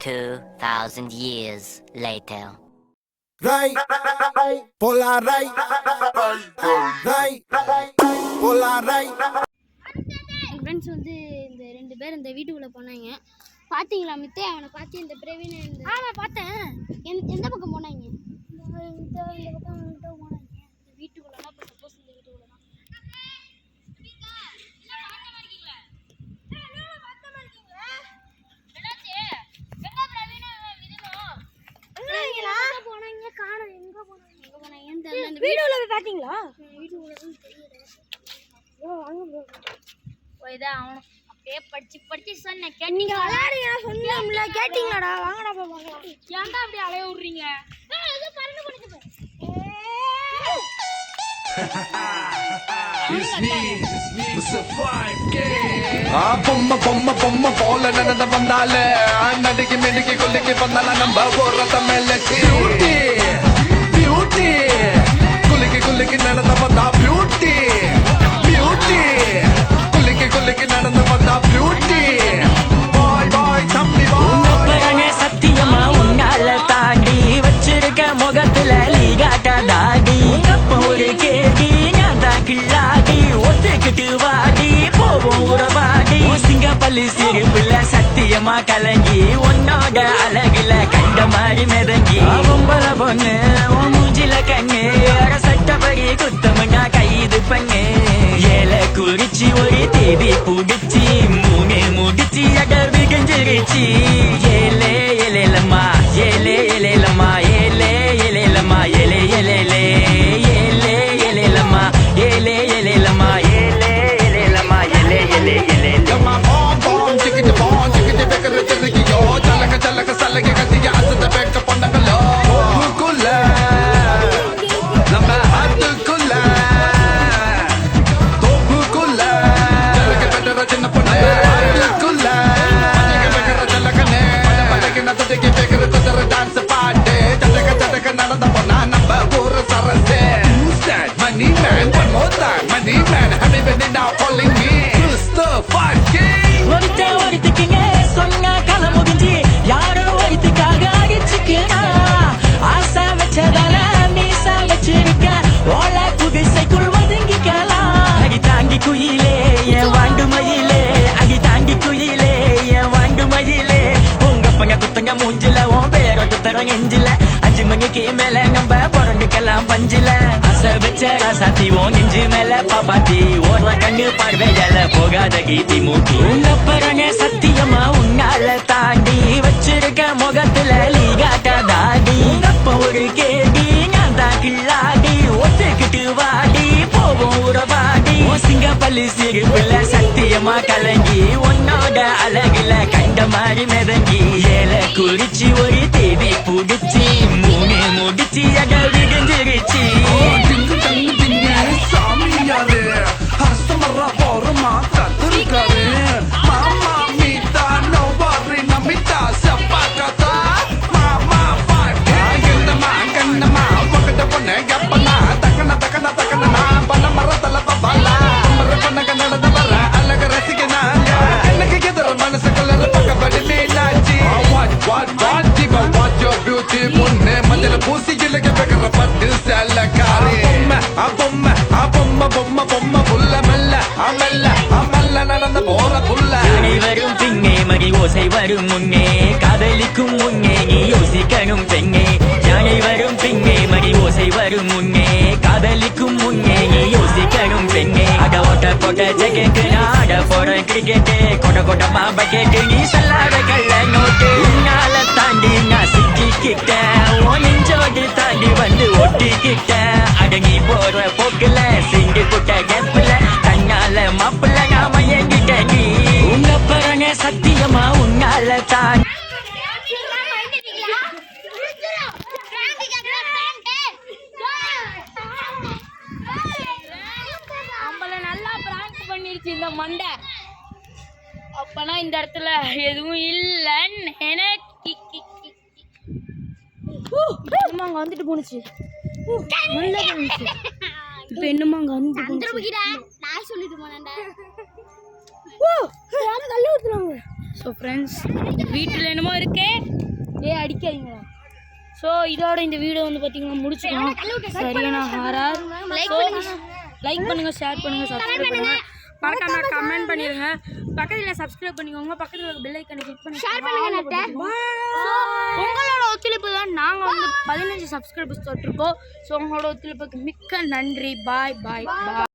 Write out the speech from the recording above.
2,000 years later. Right, polar right, polar right. என் friends வந்து இந்த 2 பேர் இந்த வீட்டுக்குள்ளே போனாங்க. பார்த்தீங்களா மித்தே? அவனை பார்த்து இந்த பிரவீன் நான் பார்த்தேன். எந்த பக்கம் போனாங்க? இந்த பக்கம் போனாங்க. இந்த வீட்டுக்குள்ளே இப்போ சப்போஸ் இந்த வீட்டுக்குள்ளே தான் போனாங்க. காணோம். எங்கே போனாங்கன்னு தெரியல. வீட்டுக்குள்ளே போய் பார்த்தீங்களா? வீட்டுக்குள்ளே தான் தெரியல. இதான் அவனும் அப்படியே படிச்சு சொன்னேன். நீங்க விளையாடுங்க சொன்னோம்ல, கேட்டீங்களாடா? வாங்கடா போய் பார்க்கலாம். ஏன்டா அப்படி அலைய விடுறீங்க? ஏதோ கரண்ட் போடுது. பொம்மை போல நடந்த வந்தால நடுக்கி மிடுக்கி கொல்லிக்கு வந்தால நம்ம போறத மேல பியூட்டி பியூட்டி குலுக்கி நடந்த வந்தா பியூட்டி பியூட்டி குலுக்கி நடந்த வந்தா பியூட்டி பாய் பாய் தம்பி பாய் சத்தியமா உன்னால தாண்டி வச்சிருக்க முகத்துல லீகாட்ட தாடி அப்ப ஒரு கேடி நான் தான் கில்லாடி ஒத்துக்கிட்டு வாடி போவோம் உறவாடி சிங்கப்பள்ளி சிரிப்புல சத்தியமா கலங்கி உன்னோட அழகுல கண்ட மாதிரி மிதங்கி பொம்பள பொண்ணு மூஞ்சில கண்ணு சட்டப்படி குத்தமுன்னா கைது பண்ணு ஏல குறிச்சி ஒரு தேவி புடிச்சி மூணு முடிச்சி அடர்வு கஞ்சிருச்சி ஏலே ஏலேலம்மா ஏலே ஏலேலம்மா ஏலே ஏலேலம்மா ஏலே ஏலேலே ஏலே ஏலேலம்மா ஏலே ஏலேலம்மா ஏலே ஏலேலம்மா ஏலே ஏலே ஏலே லம்மா பாம் சிக்கிட்டு வெக்கற தெரிக்கியோ சலக்க சலக்க கத்திய அசத வெக்க பண்ணங்களோ குல நம்ம அதுக்குள்ள தோப்புக்குள்ள ஜலக்க பெட்டற சின்ன பொண்ணு அதுக்குள்ள வெக்கற ஜலக்கனே பலகன தடக்கி வெக்கற தடற டான்ஸ் பாட்டு தடக்க நடந்த பொண்ணா நம்ம ஊரு சரசே money man one more time money man have you been now calling me Mr. 5K ஒருத்துக்குங்க சொன்னா கல முடிஞ்சு யாரோ ஒருத்துக்காக அடிச்சுக்கிறா ஆசை வச்சதால மீசா வச்சிருக்க ஓல குதிசைக்குள் ஒதுங்கிக்கலாம் அடி தாங்கி குயிலே என் வாண்டு மயிலே அடி தாங்கி குயிலே என் வாண்டு மயிலே உங்க பங்க குத்தங்க மூஞ்சில உன் பேர குத்தர நெஞ்சில 5 மணிக்கு மேல நம்ம பிறந்துக்கலாம் பஞ்சில அசை வச்ச ராசாத்தி உன் நெஞ்சு மேல பாப்பாத்தி ஓடுற கண்ணு பார்வையால போகாத கீதி மூட்டி உன்னப்பறங்க சத்தியமா உன்னால தாண்டி வச்சிருக்க முகத்துல லீகாட்ட தாடி அப்ப ஒரு கேடி நான் தான் கில்லாடி ஒத்துக்கிட்டு வாடி போவோம் உறவாடி சிங்கப்பள்ளி சிரிப்புல சத்தியமா கலங்கி உன்னோட அழகுல கண்ட மாதிரி மிதங்கி ஏல குறிச்சி ஒரு தேவி புடிச்சி மூணு முடிச்சி அடவி கஞ்சிருச்சி சாமியாரு ஹஸ்தமரா போறமா கத்திருக்காரு மாமா மீதா நோவாரி நமிதா செப்பாக்கதா மாமா 5K கண்ணமா பக்கட்ட பொண்ணு கப்பனா தக்கன பண்ண மரத்தல பப்பாலா பண்ண நடந்த வர அழக ரசிக்கனாங்க எனக்கு எதிர மனசு கலர் பக்கப்படி மீனாச்சி வாட் your beauty பொண்ணு மஞ்சள் பூசி இலக்க வைக்கிற பட்டு செல்லக்காரி பொம்மை புல்ல மெல்ல நடந்த போற புல்ல வரும் பின்னே மறி ஓசை வரும் முன்னே காதலிக்கும் முன்னே நீ யோசிக்கணும் பெண்ணே யானை வரும் பின்னே மறி ஓசை வரும் முன்னே காதலிக்கும் முன்னே நீ யோசிக்கணும் பெண்ணே அட ஓட்ட போட்ட ஜெகெட்டு நாட போற கிரிக்கெட்டு கொட மாபக்கெட்டு நீ சொல்லாத கள்ள நோட்டு உன்னால தாண்டி நான் சிக்கிக்கிட்டேன் ஓ நெஞ்சோடு தாண்டி வந்து ஒட்டிக்கிட்டேன் அடங்கி போற போக்குல சிங்கி புட்ட கேப்புல தன்னால மாப்பிள்ள நாம எங்கிட்ட நீ உங்க பறங்க சத்தியமா உன்னால தான் நம்மள நல்லா பிராங்க் பண்ணிருச்சு இந்த மண்டை. அப்பனா இந்த இடத்துல எதுவும் இல்லைன்னு எனக்கு அங்க வந்துட்டு போனுச்சு. இப்ப என்னமா அங்க வந்து நான் சொல்லிட்டு போனேன்டா. தள்ளி ஊத்துறாங்க. ஸோ ஃப்ரெண்ட்ஸ் வீட்டில் என்னமோ இருக்கே அடிக்காதீங்களா. ஸோ இதோட இந்த வீடியோ வந்து பார்த்தீங்கன்னா முடிச்சுக்கலாம். சரியான ஹாரர். லைக் பண்ணுங்கள், ஷேர் பண்ணுங்கள், சப்ஸ்கிரைப் பண்ணுங்கள், மறக்காம கமெண்ட் பண்ணிடுங்க. பக்கத்தில் சப்ஸ்கிரைப் பண்ணிக்கோங்க, பக்கத்தில் ஒரு பெல் ஐக்கனை கிளிக் பண்ணி ஷேர் பண்ணுங்க. உங்களோட ஒத்துழைப்பு தான் நாங்கள் வந்து 15 சப்ஸ்கிரைபர்ஸ் தொட்டிருக்கோம். ஸோ உங்களோட ஒத்துழைப்புக்கு மிக்க நன்றி. பாய் பாய் பாய்.